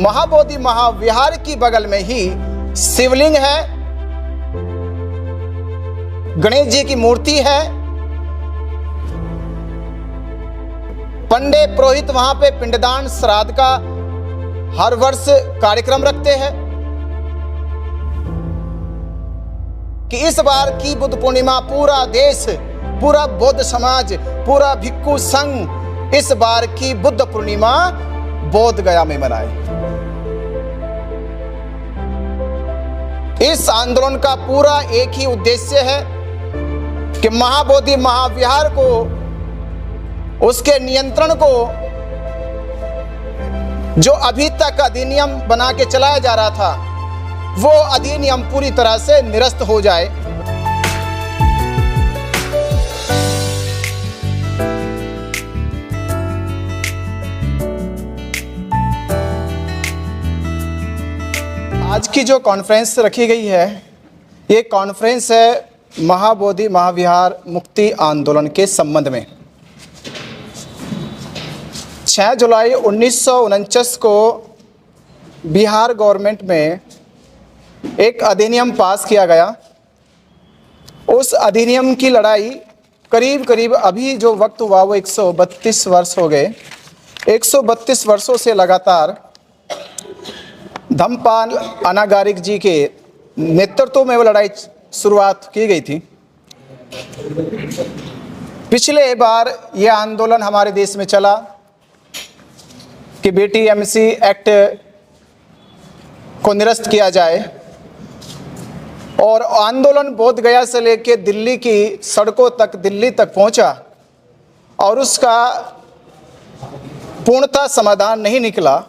महाबोधि महाविहार की बगल में ही शिवलिंग है, गणेश जी की मूर्ति है। पंडित पुरोहित वहां पे पिंडदान श्राद्ध का हर वर्ष कार्यक्रम रखते हैं कि इस बार की बुद्ध पूर्णिमा पूरा देश, पूरा बौद्ध समाज, पूरा भिक्खु संघ इस बार की बुद्ध पूर्णिमा बोध गया में मनाए। इस आंदोलन का पूरा एक ही उद्देश्य है कि महाबोधि महाविहार को, उसके नियंत्रण को, जो अभी तक अधिनियम बना के चलाया जा रहा था, वो अधिनियम पूरी तरह से निरस्त हो जाए। आज की जो कॉन्फ्रेंस रखी गई है, ये कॉन्फ्रेंस है महाबोधि महाविहार मुक्ति आंदोलन के संबंध में। 6 जुलाई 1949 को बिहार गवर्नमेंट में एक अधिनियम पास किया गया। उस अधिनियम की लड़ाई करीब करीब अभी जो वक्त हुआ वो 132 वर्ष हो गए। 132 वर्षों से लगातार धम्मपाल अनागारिक जी के नेतृत्व में वो लड़ाई शुरुआत की गई थी। पिछले बार ये आंदोलन हमारे देश में चला कि BTMC एक्ट को निरस्त किया जाए, और आंदोलन बोध गया से लेकर दिल्ली की सड़कों तक, दिल्ली तक पहुंचा, और उसका पूर्णतः समाधान नहीं निकला।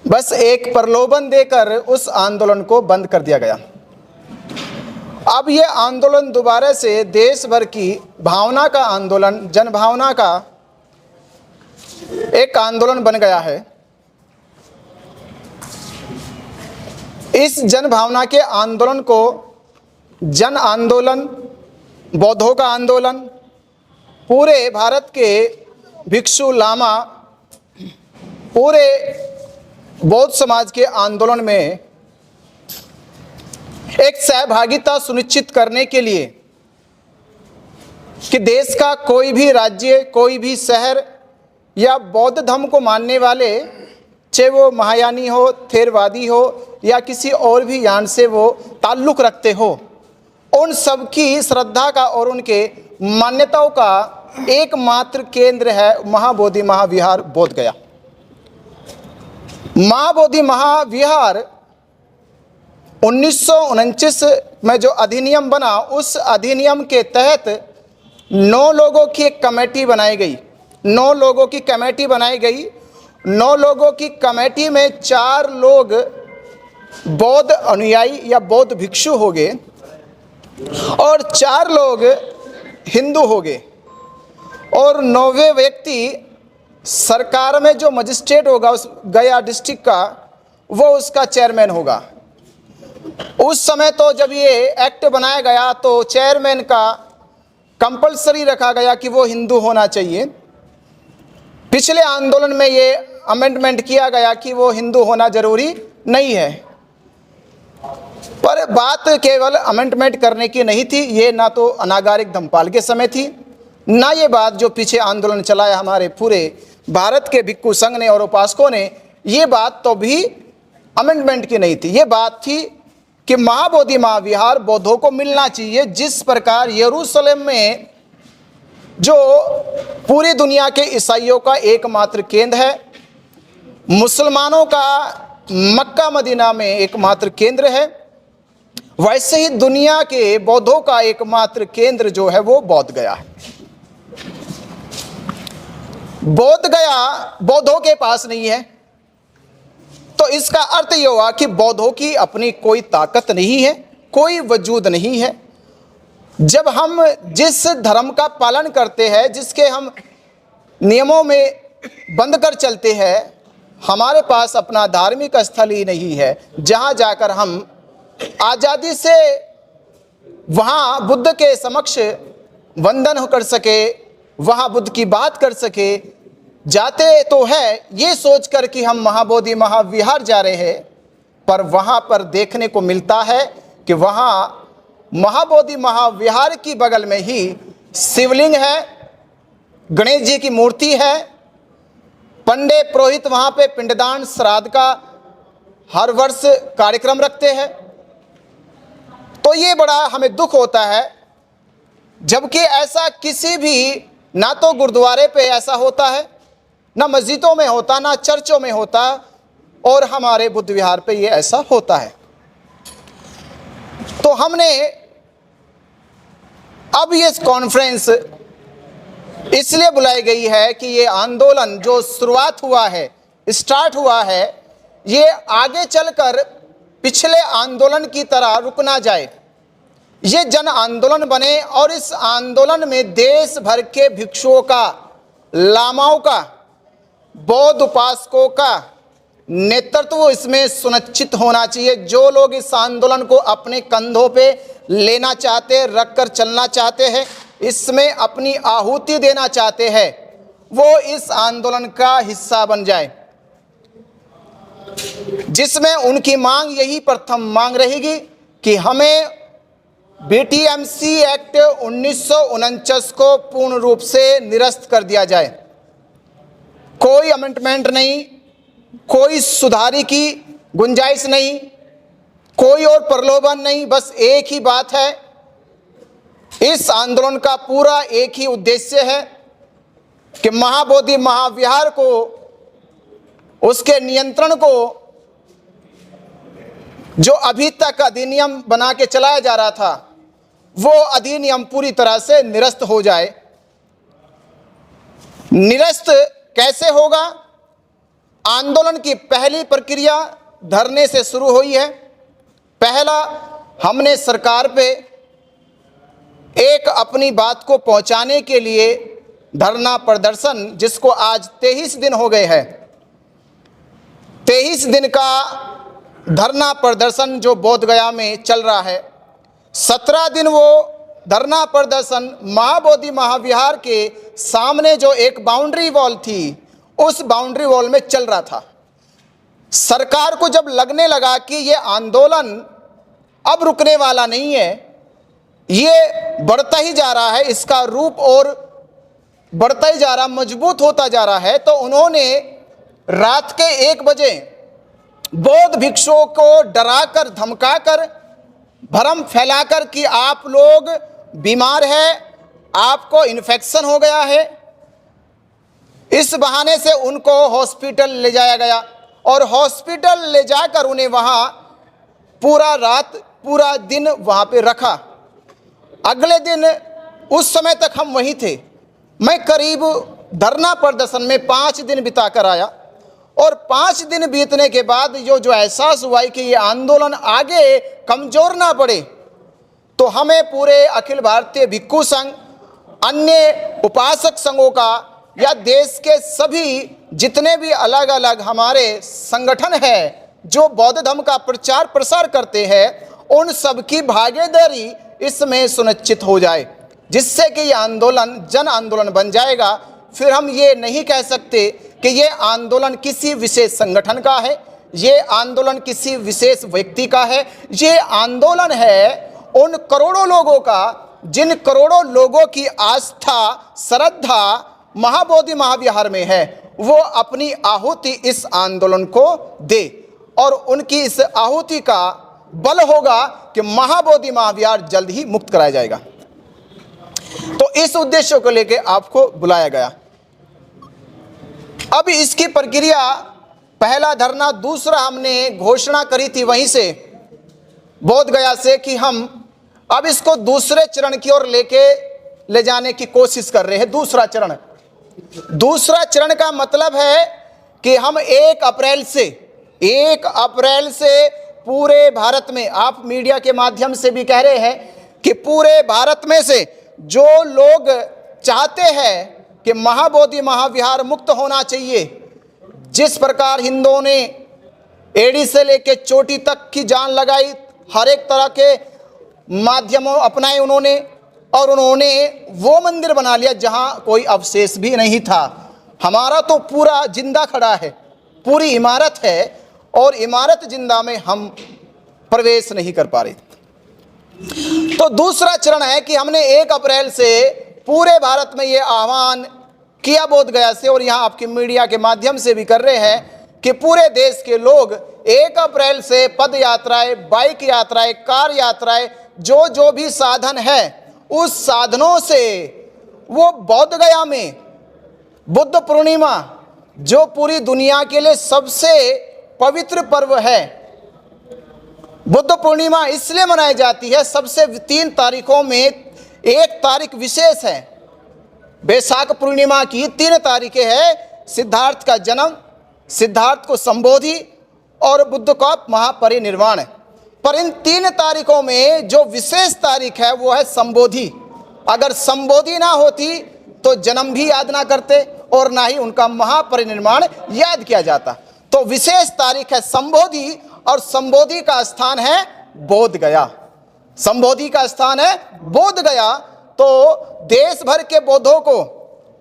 बस एक प्रलोभन देकर उस आंदोलन को बंद कर दिया गया। अब ये आंदोलन दोबारा से देश भर की भावना का आंदोलन, जनभावना का एक आंदोलन बन गया है। इस जनभावना के आंदोलन को जन आंदोलन, बौद्धों का आंदोलन, पूरे भारत के भिक्षु लामा, पूरे बौद्ध समाज के आंदोलन में एक सहभागिता सुनिश्चित करने के लिए कि देश का कोई भी राज्य, कोई भी शहर या बौद्ध धर्म को मानने वाले, चाहे वो महायानी हो, थेरवादी हो या किसी और भी यान से वो ताल्लुक़ रखते हो, उन सब की श्रद्धा का और उनके मान्यताओं का एकमात्र केंद्र है महाबोधि महाविहार बोध गया। महाबोधि महाविहार 1949 में जो अधिनियम बना, उस अधिनियम के तहत 9 लोगों की एक कमेटी बनाई गई। 9 लोगों की कमेटी बनाई गई। 9 लोगों की कमेटी में 4 लोग बौद्ध अनुयायी या बौद्ध भिक्षु हो गए और 4 लोग हिंदू हो गए, और 9वें व्यक्ति सरकार में जो मजिस्ट्रेट होगा उस गया डिस्ट्रिक्ट का, वो उसका चेयरमैन होगा। उस समय तो जब ये एक्ट बनाया गया तो चेयरमैन का कंपलसरी रखा गया कि वो हिंदू होना चाहिए। पिछले आंदोलन में ये अमेंडमेंट किया गया कि वो हिंदू होना जरूरी नहीं है, पर बात केवल अमेंडमेंट करने की नहीं थी। ये ना तो अनागारिक धम्मपाल के समय थी, ना ये बात जो पीछे आंदोलन चलाया हमारे पूरे भारत के भिक्खु संघ ने और उपासकों ने, ये बात तो भी अमेंडमेंट की नहीं थी। ये बात थी कि महाबोधि महाविहार बौद्धों को मिलना चाहिए। जिस प्रकार यरूशलेम में जो पूरी दुनिया के ईसाइयों का एकमात्र केंद्र है, मुसलमानों का मक्का मदीना में एकमात्र केंद्र है, वैसे ही दुनिया के बौद्धों का एकमात्र केंद्र जो है वो बोध गया है। बोध गया बौद्धों के पास नहीं है, तो इसका अर्थ यह हुआ कि बौद्धों की अपनी कोई ताकत नहीं है, कोई वजूद नहीं है। जब हम जिस धर्म का पालन करते हैं, जिसके हम नियमों में बंद कर चलते हैं, हमारे पास अपना धार्मिक स्थल ही नहीं है जहां जाकर हम आज़ादी से वहां बुद्ध के समक्ष वंदन कर सके, वहां बुद्ध की बात कर सके, जाते तो है ये सोचकर कि हम महाबोधि महाविहार जा रहे हैं, पर वहाँ पर देखने को मिलता है कि वहाँ महाबोधि महाविहार की बगल में ही शिवलिंग है, गणेश जी की मूर्ति है, पंडित पुरोहित वहाँ पे पिंडदान श्राद्ध का हर वर्ष कार्यक्रम रखते हैं। तो ये बड़ा हमें दुख होता है, जबकि ऐसा किसी भी, ना तो गुरुद्वारे पे ऐसा होता है, ना मस्जिदों में होता, ना चर्चों में होता, और हमारे बुद्ध विहार पे ये ऐसा होता है। तो हमने अब ये कॉन्फ्रेंस इसलिए बुलाई गई है कि ये आंदोलन जो शुरुआत हुआ है, स्टार्ट हुआ है, ये आगे चलकर पिछले आंदोलन की तरह रुक ना जाए, ये जन आंदोलन बने और इस आंदोलन में देश भर के भिक्षुओं का, लामाओं का, बौद्ध उपासकों का नेतृत्व इसमें सुनिश्चित होना चाहिए। जो लोग इस आंदोलन को अपने कंधों पे लेना चाहते हैं, रख कर चलना चाहते हैं, इसमें अपनी आहुति देना चाहते हैं, वो इस आंदोलन का हिस्सा बन जाए, जिसमें उनकी मांग यही प्रथम मांग रहेगी कि हमें बीटीएमसी एक्ट 1949 को पूर्ण रूप से निरस्त कर दिया जाए। कोई अमेंडमेंट नहीं, कोई सुधारी की गुंजाइश नहीं, कोई और प्रलोभन नहीं, बस एक ही बात है। इस आंदोलन का पूरा एक ही उद्देश्य है कि महाबोधि महाविहार को, उसके नियंत्रण को, जो अभी तक अधिनियम बना के चलाया जा रहा था, वो अधिनियम पूरी तरह से निरस्त हो जाए। निरस्त कैसे होगा? आंदोलन की पहली प्रक्रिया धरने से शुरू हुई है। पहला, हमने सरकार पे एक अपनी बात को पहुंचाने के लिए धरना प्रदर्शन, जिसको आज 23 दिन हो गए हैं, 23 दिन का धरना प्रदर्शन जो बोध गया में चल रहा है। 17 दिन वो धरना प्रदर्शन महाबोधि महाविहार के सामने जो एक बाउंड्री वॉल थी, उस बाउंड्री वॉल में चल रहा था। सरकार को जब लगने लगा कि ये आंदोलन अब रुकने वाला नहीं है, ये बढ़ता ही जा रहा है, इसका रूप और बढ़ता ही जा रहा, मजबूत होता जा रहा है, तो उन्होंने रात के 1 बजे बौद्ध भिक्षुओं को डराकर, धमकाकर, भ्रम फैलाकर कि आप लोग बीमार हैं, आपको इन्फेक्शन हो गया है, इस बहाने से उनको हॉस्पिटल ले जाया गया और हॉस्पिटल ले जाकर उन्हें वहाँ पूरा रात, पूरा दिन वहाँ पे रखा। अगले दिन, उस समय तक हम वहीं थे। मैं करीब धरना प्रदर्शन में 5 दिन बिता कर आया और 5 दिन बीतने के बाद जो एहसास हुआ कि ये आंदोलन आगे कमज़ोर ना पड़े, तो हमें पूरे अखिल भारतीय भिक्षु संघ, अन्य उपासक संघों का, या देश के सभी जितने भी अलग अलग हमारे संगठन हैं जो बौद्ध धर्म का प्रचार प्रसार करते हैं, उन सब की भागीदारी इसमें सुनिश्चित हो जाए, जिससे कि ये आंदोलन जन आंदोलन बन जाएगा। फिर हम ये नहीं कह सकते कि ये आंदोलन किसी विशेष संगठन का है, ये आंदोलन किसी विशेष व्यक्ति का है। ये आंदोलन है उन करोड़ों लोगों का, जिन करोड़ों लोगों की आस्था, श्रद्धा महाबोधि महाविहार में है, वो अपनी आहुति इस आंदोलन को दे, और उनकी इस आहुति का बल होगा कि महाबोधि महाविहार जल्द ही मुक्त कराया जाएगा। तो इस उद्देश्य को लेकर आपको बुलाया गया। अब इसकी प्रक्रिया, पहला धरना, दूसरा हमने घोषणा करी थी वहीं से, बोध गया से, कि हम अब इसको दूसरे चरण की ओर ले जाने की कोशिश कर रहे हैं। दूसरा चरण का मतलब है कि हम 1 अप्रैल से पूरे भारत में, आप मीडिया के माध्यम से भी कह रहे हैं कि पूरे भारत में से जो लोग चाहते हैं कि महाबोधि महाविहार मुक्त होना चाहिए, जिस प्रकार हिंदुओं ने एड़ी से लेकर चोटी तक की जान लगाई, हर एक तरह के माध्यमों अपनाए उन्होंने, और उन्होंने वो मंदिर बना लिया जहां कोई अवशेष भी नहीं था, हमारा तो पूरा जिंदा खड़ा है, पूरी इमारत है और इमारत जिंदा में हम प्रवेश नहीं कर पा रहे। तो दूसरा चरण है कि हमने 1 अप्रैल से पूरे भारत में ये आह्वान किया बोधगया से, और यहाँ आपकी मीडिया के माध्यम से भी कर रहे हैं कि पूरे देश के लोग 1 अप्रैल से पद यात्राएं, बाइक यात्राएं, कार यात्राएं, जो भी साधन है उस साधनों से वो बोधगया में बुद्ध पूर्णिमा, जो पूरी दुनिया के लिए सबसे पवित्र पर्व है, बुद्ध पूर्णिमा इसलिए मनाई जाती है, सबसे 3 तारीखों में एक तारीख विशेष है। बैसाख पूर्णिमा की 3 तारीखें है, सिद्धार्थ का जन्म, सिद्धार्थ को संबोधि और बुद्ध का महापरिनिर्वाण। पर इन 3 तारीखों में जो विशेष तारीख है वो है संबोधि। अगर संबोधि ना होती तो जन्म भी याद ना करते और ना ही उनका महापरिनिर्वाण याद किया जाता। तो विशेष तारीख है संबोधि, और संबोधि का स्थान है बोधगया। संबोधि का स्थान है बोधगया। तो देश भर के बौद्धों को,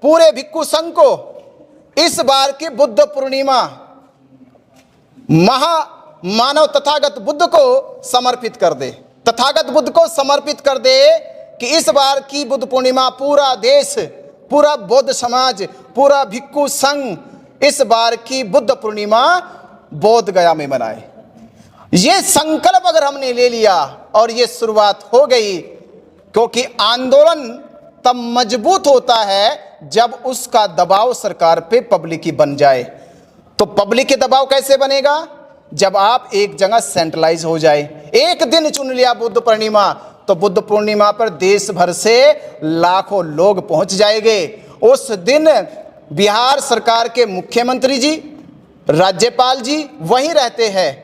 पूरे भिक्खु संघ को इस बार की बुद्ध पूर्णिमा मानव तथागत बुद्ध को समर्पित कर दे, तथागत बुद्ध को समर्पित कर दे कि इस बार की बुद्ध पूर्णिमा पूरा देश, पूरा बौद्ध समाज, पूरा भिक्खु संघ इस बार की बुद्ध पूर्णिमा बोधगया में मनाए। ये संकल्प अगर हमने ले लिया और ये शुरुआत हो गई, क्योंकि आंदोलन तब मजबूत होता है जब उसका दबाव सरकार पे पब्लिक ही बन जाए। तो पब्लिक के दबाव कैसे बनेगा? जब आप एक जगह सेंट्रलाइज हो जाए। एक दिन चुन लिया बुद्ध पूर्णिमा, तो बुद्ध पूर्णिमा पर देश भर से लाखों लोग पहुंच जाएंगे। उस दिन बिहार सरकार के मुख्यमंत्री जी, राज्यपाल जी वहीं रहते हैं।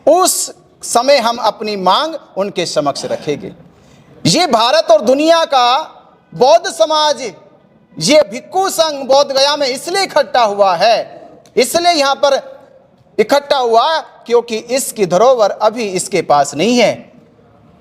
उस समय हम अपनी मांग उनके समक्ष रखेंगे। ये भारत और दुनिया का बौद्ध समाज, ये भिक्खु संघ बोधगया में इसलिए इकट्ठा हुआ है, इसलिए यहाँ पर इकट्ठा हुआ क्योंकि इसकी धरोहर अभी इसके पास नहीं है।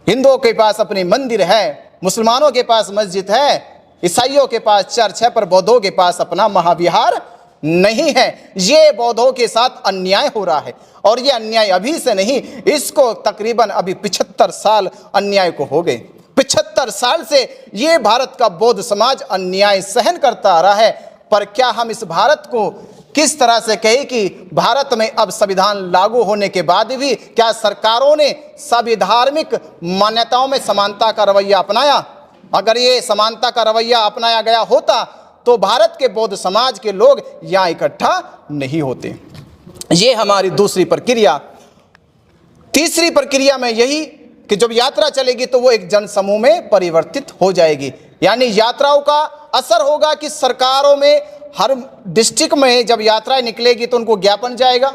हिंदुओं के पास अपने मंदिर है, मुसलमानों के पास मस्जिद है, ईसाइयों के पास चर्च है, पर बौद्धों के पास अपना महाविहार नहीं है। ये बौद्धों के साथ अन्याय हो रहा है, और ये अन्याय अभी से नहीं, इसको तकरीबन अभी 75 साल अन्याय को हो गए। 75 साल से ये भारत का बौद्ध समाज अन्याय सहन करता आ रहा है। पर क्या हम इस भारत को किस तरह से कहें कि भारत में अब संविधान लागू होने के बाद भी क्या सरकारों ने सभी धार्मिक मान्यताओं में समानता का रवैया अपनाया? अगर ये समानता का रवैया अपनाया गया होता तो भारत के बौद्ध समाज के लोग यहाँ इकट्ठा नहीं होते। ये हमारी दूसरी प्रक्रिया। तीसरी प्रक्रिया में यही कि जब यात्रा चलेगी तो वो एक जन समूह में परिवर्तित हो जाएगी। यानी यात्राओं का असर होगा कि सरकारों में हर डिस्ट्रिक्ट में जब यात्राएं निकलेगी तो उनको ज्ञापन जाएगा।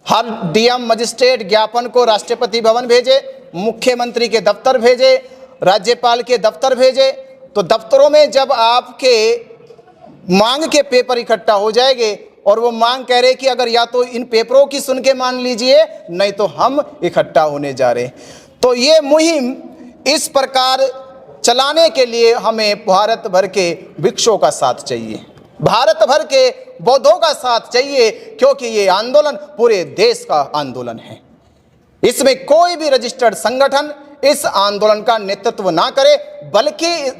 हर डीएम मजिस्ट्रेट ज्ञापन को राष्ट्रपति भवन भेजे, मुख्यमंत्री के दफ्तर भेजे, राज्यपाल के दफ्तर भेजे। तो दफ्तरों में जब आपके मांग के पेपर इकट्ठा हो जाएंगे और वो मांग कह रहे कि अगर या तो इन पेपरों की सुन के मान लीजिए, नहीं तो हम इकट्ठा होने जा रहे। तो ये मुहिम इस प्रकार चलाने के लिए हमें भारत भर के भिक्षुओं का साथ चाहिए, भारत भर के बौद्धों का साथ चाहिए, क्योंकि ये आंदोलन पूरे देश का आंदोलन है। इसमें कोई भी रजिस्टर्ड संगठन इस आंदोलन का नेतृत्व ना करे, बल्कि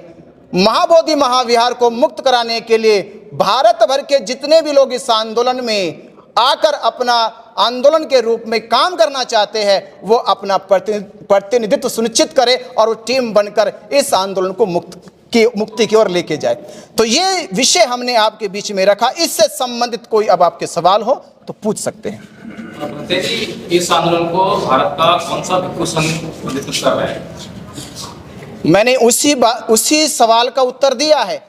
महाबोधि महाविहार को मुक्त कराने के लिए भारत भर के जितने भी लोग इस आंदोलन में आकर अपना आंदोलन के रूप में काम करना चाहते हैं, वो अपना प्रतिनिधित्व सुनिश्चित करें और वो टीम बनकर इस आंदोलन को मुक्ति की ओर लेके जाए। तो ये विषय हमने आपके बीच में रखा। इससे संबंधित कोई अब आपके सवाल हो तो पूछ सकते हैं। इस आंदोलन को भारत का कौन सा भिक्षु संघ नेतृत्व कर रहा है? मैंने उसी सवाल का उत्तर दिया है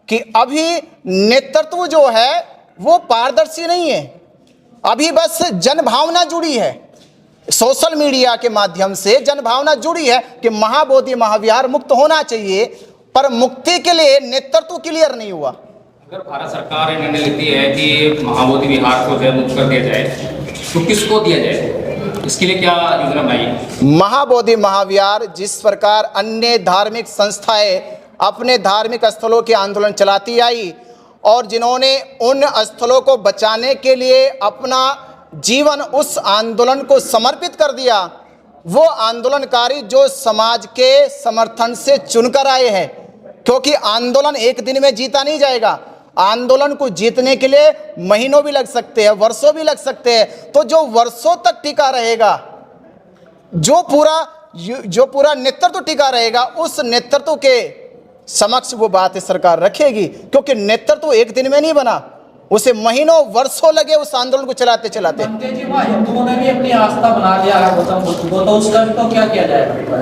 कि अभी नेतृत्व जो है वो पारदर्शी नहीं है। अभी बस जनभावना जुड़ी है, सोशल मीडिया के माध्यम से जनभावना जुड़ी है कि महाबोधि महाविहार मुक्त होना चाहिए, पर मुक्ति के लिए नेतृत्व क्लियर नहीं हुआ। अगर भारत सरकार निर्णय लेती है कि महाबोधि विहार को मुक्त कर दिया जाए तो किसको दिया जाए? इसके लिए क्या योजना बनाई? महाबोधि महाविहार जिस प्रकार अन्य धार्मिक संस्थाएं अपने धार्मिक स्थलों के आंदोलन चलाती आई, और जिन्होंने उन स्थलों को बचाने के लिए अपना जीवन उस आंदोलन को समर्पित कर दिया, वो आंदोलनकारी जो समाज के समर्थन से चुनकर आए हैं, क्योंकि आंदोलन एक दिन में जीता नहीं जाएगा। आंदोलन को जीतने के लिए महीनों भी लग सकते हैं, वर्षों भी लग सकते हैं। तो जो वर्षों तक टिका रहेगा, जो पूरा नेतृत्व टिका रहेगा, उस नेतृत्व के समक्ष वो बात सरकार रखेगी, क्योंकि नेतृत्व एक दिन में नहीं बना, उसे महीनों वर्षों लगे उस आंदोलन को चलाते चलाते। हिंदुओं ने भी अपनी आस्था बना लिया है गौतम बुद्ध को, तो उसका तो क्या किया जाएगा?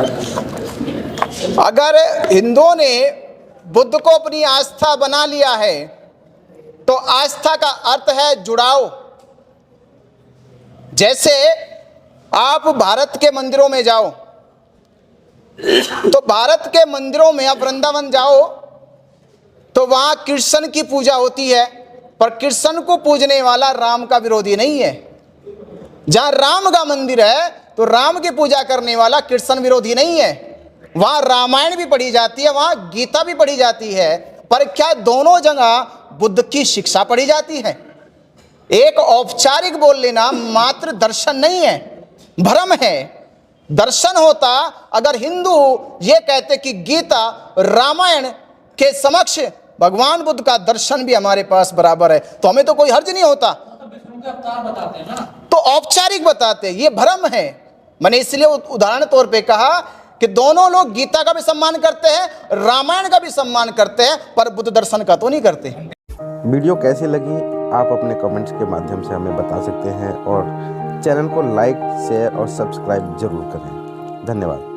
अगर हिंदुओं ने बुद्ध को अपनी आस्था बना लिया है तो आस्था का अर्थ है जुड़ाव। जैसे आप भारत के मंदिरों में जाओ, तो भारत के मंदिरों में आप वृंदावन जाओ तो वहां कृष्ण की पूजा होती है, पर कृष्ण को पूजने वाला राम का विरोधी नहीं है। जहां राम का मंदिर है तो राम की पूजा करने वाला कृष्ण विरोधी नहीं है। वहां रामायण भी पढ़ी जाती है, वहां गीता भी पढ़ी जाती है, पर क्या दोनों जगह बुद्ध की शिक्षा पढ़ी जाती है? एक औपचारिक बोल लेना मात्र दर्शन नहीं है, भ्रम है। दर्शन होता अगर हिंदू ये कहते कि गीता रामायण के समक्ष भगवान बुद्ध का दर्शन भी हमारे पास बराबर है, तो हमें तो कोई हर्ज नहीं होता। तो विष्णु के अवतार बताते हैं ना, तो औपचारिक बताते, ये भ्रम है। मैंने इसलिए उदाहरण तौर पे कहा कि दोनों लोग गीता का भी सम्मान करते हैं, रामायण का भी सम्मान करते हैं, पर बुद्ध दर्शन का तो नहीं करते। वीडियो कैसी लगी आप अपने कमेंट्स के माध्यम से हमें बता सकते हैं और चैनल को लाइक, शेयर और सब्सक्राइब जरूर करें। धन्यवाद।